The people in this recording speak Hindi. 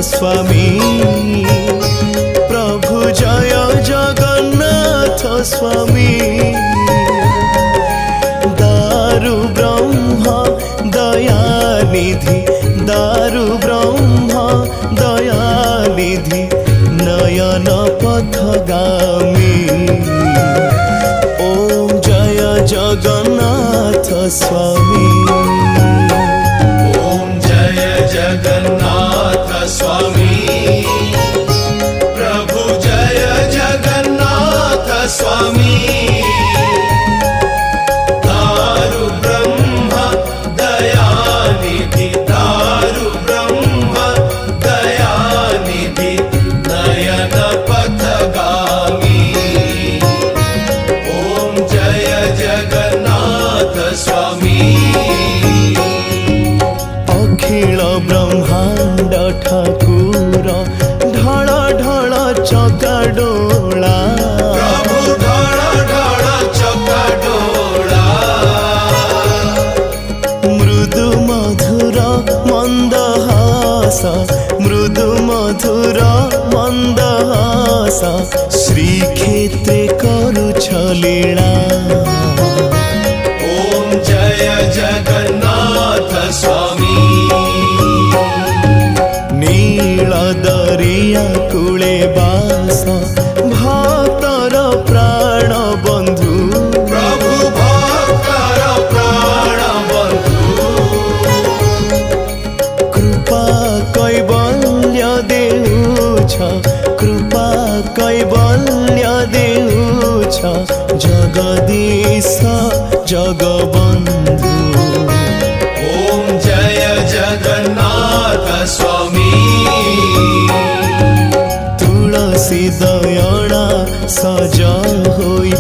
स्वामी प्रभु जय जगन्नाथ स्वामी दारु ब्रह्म दयानिधि दारु ब्रह्म दयानिधि नयन पथगामी ओम जय जगन्नाथ स्वामी ओम जय जगन्नाथ स्वामी प्रभु जय जगन्नाथ स्वामी दारु ब्रह्म दयानिधि दारु ब्रह्म दयानिधि नयन पथगामी ओम जय जगन्नाथ स्वामी अखिल ब्रह्मांड ठाकुर ढळ ढळ चकाडोला प्रभु ढळ ढळ चकाडोला मृदु मधुर मंदहास मृदु मधुर मंदहास श्रीक्षेत्रे करुछ लीला ओम जय जगन्नाथ स्वामी नील दरिया कूले बास भक्तर प्राण बंधु प्रभु भक्तर प्राण बंधु कृपा कैवल्य देउछ कृपा कैवल्य देउछ जगदीश जगबंधु ओम जय जगन्नाथ स्वामी तुलसी दयणा सज होई